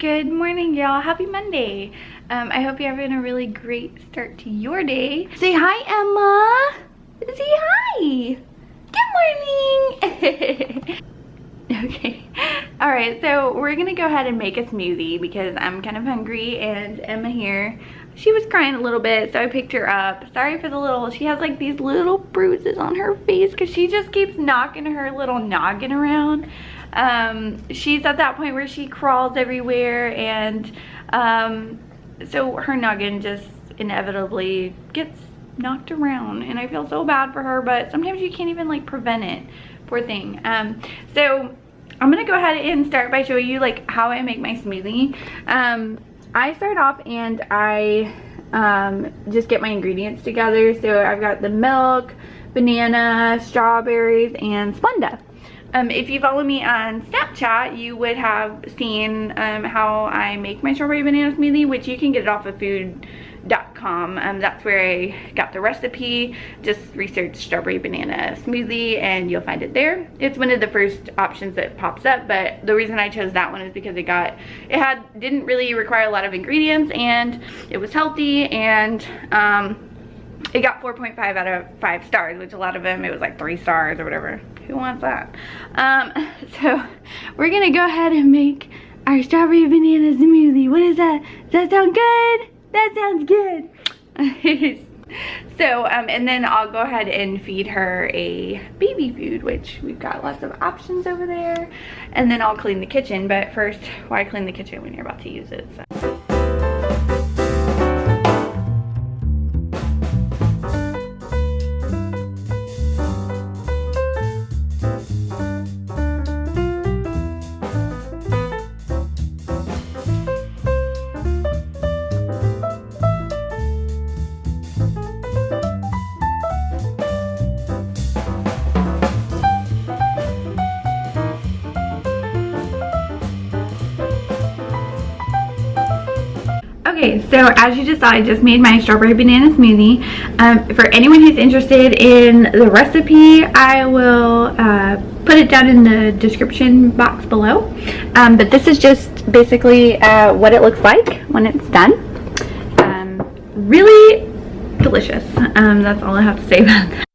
Good morning, y'all. Happy Monday. I hope you're having a really great start to your day. Say hi, Emma. Say hi. Good morning. Okay. All right, so we're gonna go ahead and make a smoothie because I'm kind of hungry, and Emma here, she was crying a little bit, so I picked her up. Sorry for the little, she has like these little bruises on her face because she just keeps knocking her little noggin around. She's at that point where she crawls everywhere, and so her noggin just inevitably gets knocked around, and I feel so bad for her, but sometimes you can't even like prevent it. Poor thing. So I'm gonna go ahead and start by showing you like how I make my smoothie. I start off and I just get my ingredients together. So I've got the milk, banana, strawberries, and Splenda. If you follow me on Snapchat, you would have seen how I make my strawberry banana smoothie, which you can get it off of food.com. That's where I got the recipe. Just research strawberry banana smoothie and you'll find it there. It's one of the first options that pops up, but the reason I chose that one is because didn't really require a lot of ingredients, and it was healthy, and it got 4.5 out of 5 stars, which a lot of them, it was like 3 stars or whatever. Who wants that? So we're gonna go ahead and make our strawberry banana smoothie. What is that? Does that sound good? That sounds good. So, and then I'll go ahead and feed her a baby food, which we've got lots of options over there. And then I'll clean the kitchen, but first, why clean the kitchen when you're about to use it? So. Okay, so as you just saw, I just made my strawberry banana smoothie. For anyone who's interested in the recipe, I will put it down in the description box below. But this is just basically what it looks like when it's done. Really delicious. That's all I have to say about that.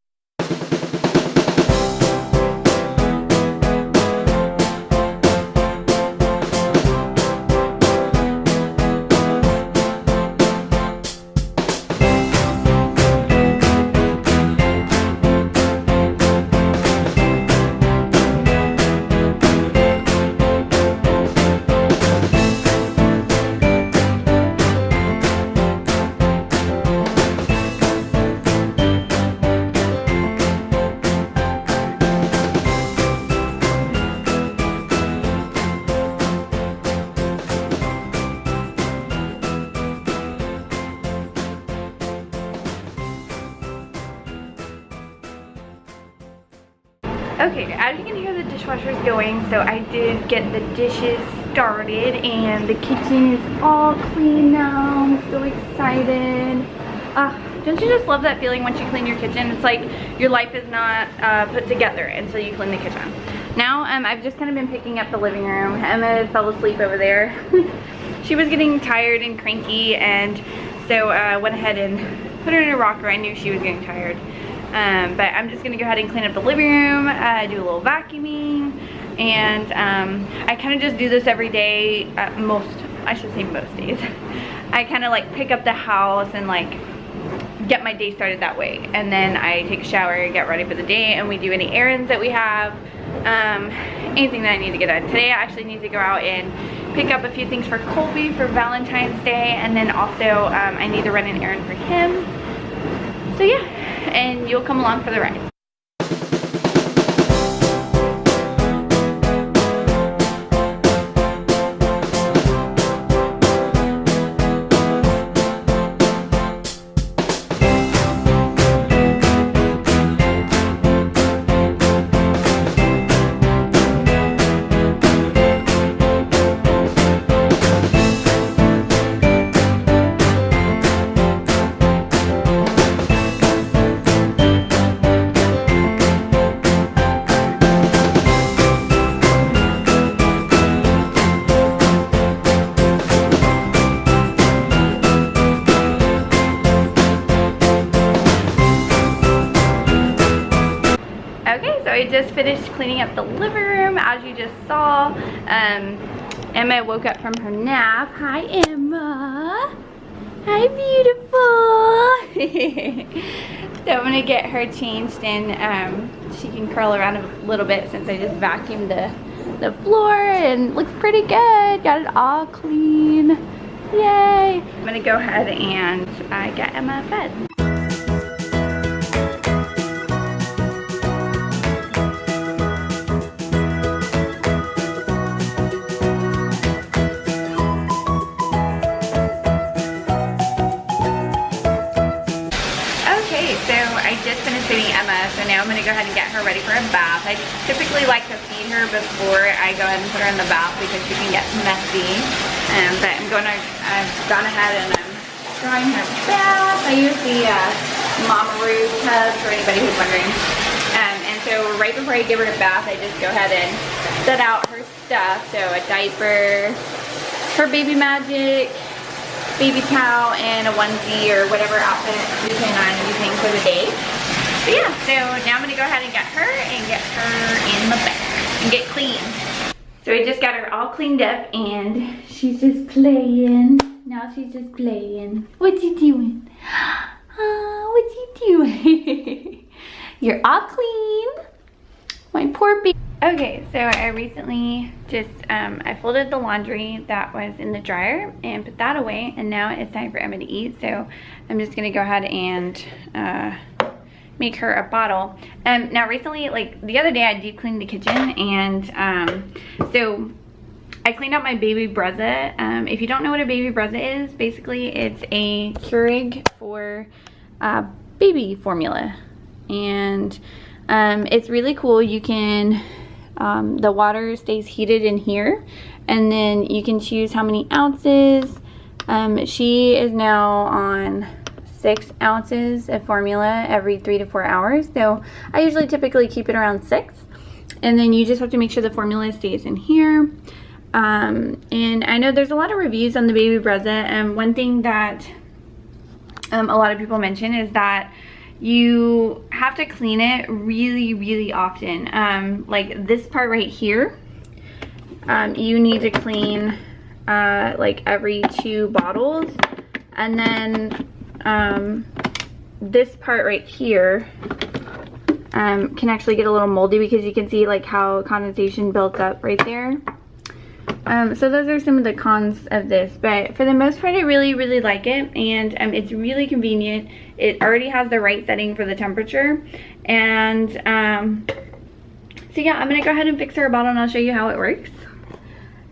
Okay, as you can hear, the dishwasher is going, so I did get the dishes started, and the kitchen is all clean now. I'm so excited. Don't you just love that feeling once you clean your kitchen? It's like your life is not put together until you clean the kitchen. Now, I've just kind of been picking up the living room. Emma fell asleep over there. She was getting tired and cranky, and so I went ahead and put her in a rocker. I knew she was getting tired. But I'm just gonna go ahead and clean up the living room, do a little vacuuming, and I kind of just do this every day. I should say most days. I kind of like pick up the house and like get my day started that way, and then I take a shower, get ready for the day, and we do any errands that we have, anything that I need to get done. Today I actually need to go out and pick up a few things for Colby for Valentine's Day, and then also I need to run an errand for him. So yeah, and you'll come along for the ride. just finished cleaning up the living room, as you just saw. Emma woke up from her nap. Hi, Emma. Hi, beautiful. So I'm gonna get her changed and she can curl around a little bit since I just vacuumed the floor and looks pretty good. Got it all clean. Yay. I'm gonna go ahead and get Emma fed. Feeding Emma, so now I'm going to go ahead and get her ready for a bath. I typically like to feed her before I go ahead and put her in the bath because she can get messy. But I've gone ahead and I'm throwing her bath. I use the Mama Roo tub for anybody who's wondering. And so right before I give her a bath, I just go ahead and set out her stuff. So a diaper, her Baby Magic, baby towel, and a onesie or whatever outfit we plan on using for the day. But yeah, so now I'm gonna go ahead and get her in the bath and get clean. So I just got her all cleaned up and she's just playing. Now she's just playing. What's you doing? What's you doing? You're all clean. My poor baby. Okay, so I recently just, I folded the laundry that was in the dryer and put that away, and now it's time for Emma to eat. So I'm just gonna go ahead and make her a bottle. Now recently, like the other day, I deep cleaned the kitchen, and so I cleaned out my baby breeza. If you don't know what a baby breeza is, basically it's a Keurig for baby formula, and it's really cool. You can the water stays heated in here, and then you can choose how many ounces. She is now on 6 ounces of formula every 3 to 4 hours. So I usually typically keep it around 6. And then you just have to make sure the formula stays in here. And I know there's a lot of reviews on the baby breeza. And one thing that a lot of people mention is that you have to clean it really, really often. Like this part right here, you need to clean like every 2 bottles. And then this part right here can actually get a little moldy because you can see like how condensation built up right there. So those are some of the cons of this, but for the most part I really, really like it, and it's really convenient. It already has the right setting for the temperature, and so yeah, I'm gonna go ahead and fix her a bottle and I'll show you how it works.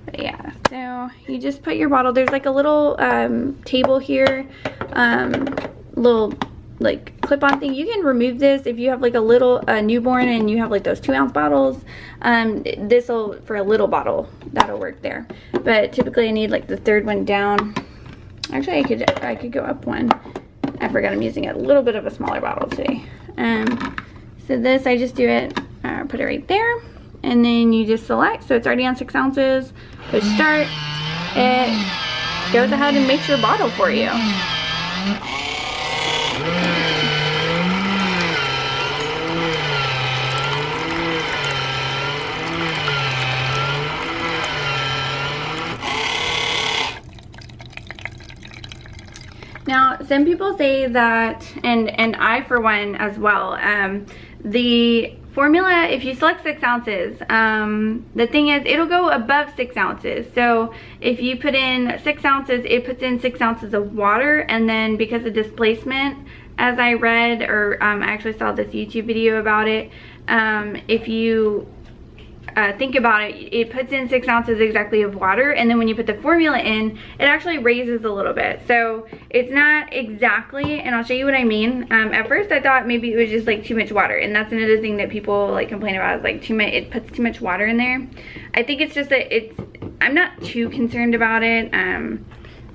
But yeah, so you just put your bottle, there's like a little table here, little like clip-on thing. You can remove this if you have like a little newborn and you have like those 2-ounce bottles. This will, for a little bottle, that'll work there, but typically I need like the 3rd one down. Actually I could go up one. I forgot I'm using a little bit of a smaller bottle today. So this, I just do it, put it right there, and then you just select. So it's already on 6 ounces. Push start. It goes ahead and makes your bottle for you. Now, some people say that, and I for one as well, the formula, if you select 6 ounces, the thing is it'll go above 6 ounces. So if you put in 6 ounces, it puts in 6 ounces of water, and then because of displacement, as I read, or I actually saw this YouTube video about it, if you think about it, it puts in 6 ounces exactly of water, and then when you put the formula in, it actually raises a little bit. So it's not exactly, and I'll show you what I mean. At first I thought maybe it was just like too much water, and that's another thing that people like complain about, is like too much, it puts too much water in there. I think it's just that I'm not too concerned about it,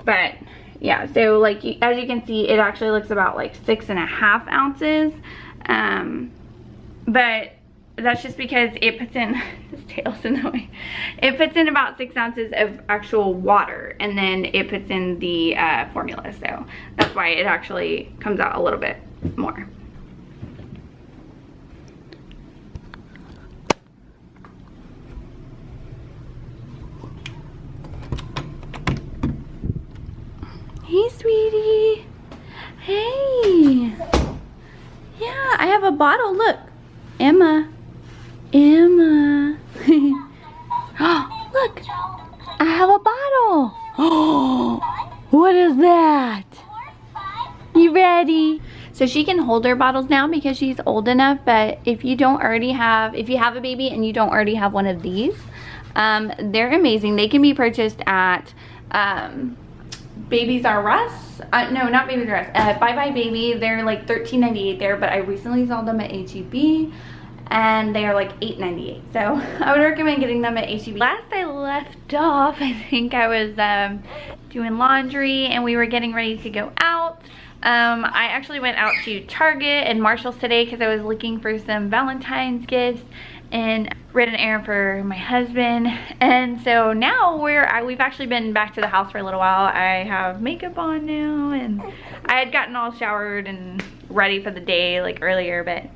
but yeah, so like as you can see, it actually looks about like 6.5 ounces, but that's just because it puts in, this tail's in the way, it puts in about 6 ounces of actual water, and then it puts in the formula, so that's why it actually comes out a little bit more. Hey, sweetie. Hey. Yeah, I have a bottle. Look. Emma. Emma. Look. I have a bottle. Oh, what is that? You ready? So she can hold her bottles now because she's old enough, but if you don't already have, if you have a baby and you don't already have one of these, they're amazing. They can be purchased at Babies R Us. No, not Babies R Us. Bye Bye Baby. They're like $13.98 there, but I recently saw them at HEB and they are like $8.98. So I would recommend getting them at HEB. Last I left off, I think I was doing laundry and we were getting ready to go out. I actually went out to Target and Marshall's today because I was looking for some Valentine's gifts and ran an errand for my husband. And so now we've actually been back to the house for a little while. I have makeup on now and I had gotten all showered and ready for the day like earlier, but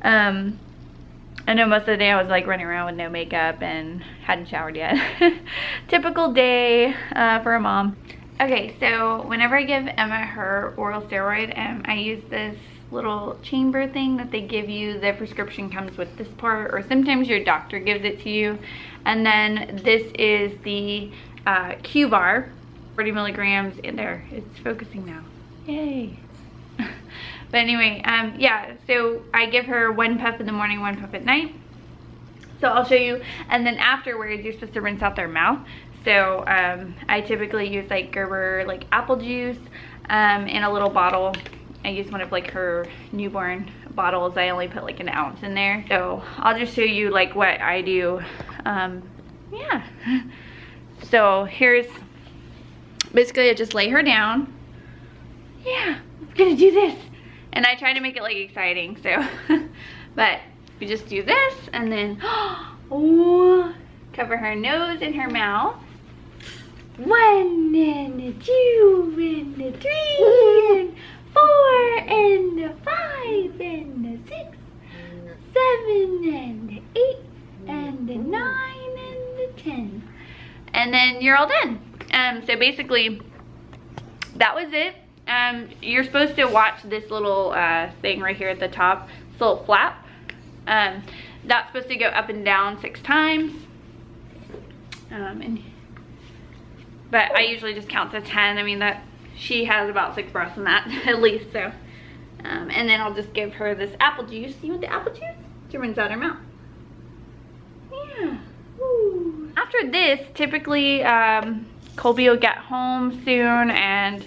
I know most of the day I was like running around with no makeup and hadn't showered yet. Typical day for a mom. Okay, so whenever I give Emma her oral steroid, I use this little chamber thing that they give you. The prescription comes with this part, or sometimes your doctor gives it to you. And then this is the Qvar, 40 milligrams in there. It's focusing now. Yay. But anyway, yeah, so I give her 1 puff in the morning, 1 puff at night. So I'll show you. And then afterwards, you're supposed to rinse out their mouth. So I typically use like Gerber like apple juice in a little bottle. I use one of like her newborn bottles. I only put like an ounce in there. So I'll just show you like what I do. Yeah. So here's basically I just lay her down. Yeah, I'm gonna do this. And I try to make it like exciting, so but we just do this and then oh, cover her nose and her mouth. 1 and 2 and 3 and 4 and 5 and 6, 7 and 8 and 9 and 10. And then you're all done. So basically that was it. You're supposed to watch this little thing right here at the top, this little flap. That's supposed to go up and down 6 times. But I usually just count to 10. I mean, that she has about 6 breaths in that at least. So, and then I'll just give her this apple juice. You want the apple juice? To rinse out her mouth. Yeah. Ooh. After this, typically Colby will get home soon and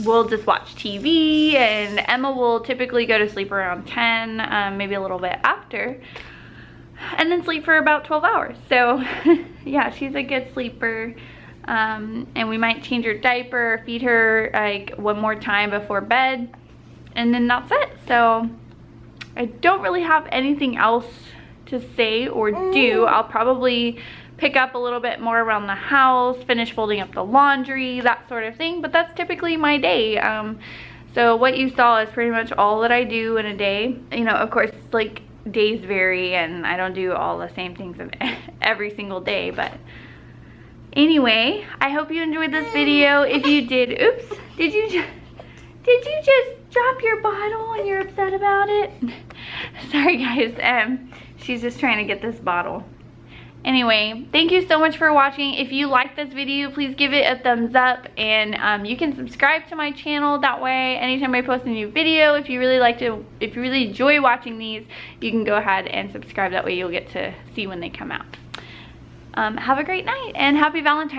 we'll just watch TV, and Emma will typically go to sleep around 10, maybe a little bit after, and then sleep for about 12 hours. So yeah, she's a good sleeper. And we might change her diaper or feed her like 1 more time before bed, and then that's it. So I don't really have anything else to say or do. I'll probably pick up a little bit more around the house, finish folding up the laundry, that sort of thing, but that's typically my day. So what you saw is pretty much all that I do in a day. You know, of course, like days vary and I don't do all the same things every single day, but anyway, I hope you enjoyed this video. If you did, oops, did you just drop your bottle and you're upset about it? Sorry guys, she's just trying to get this bottle. Anyway, thank you so much for watching. If you like this video, please give it a thumbs up, and you can subscribe to my channel. That way, anytime I post a new video, if you really enjoy watching these, you can go ahead and subscribe. That way you'll get to see when they come out. Have a great night and happy Valentine's Day.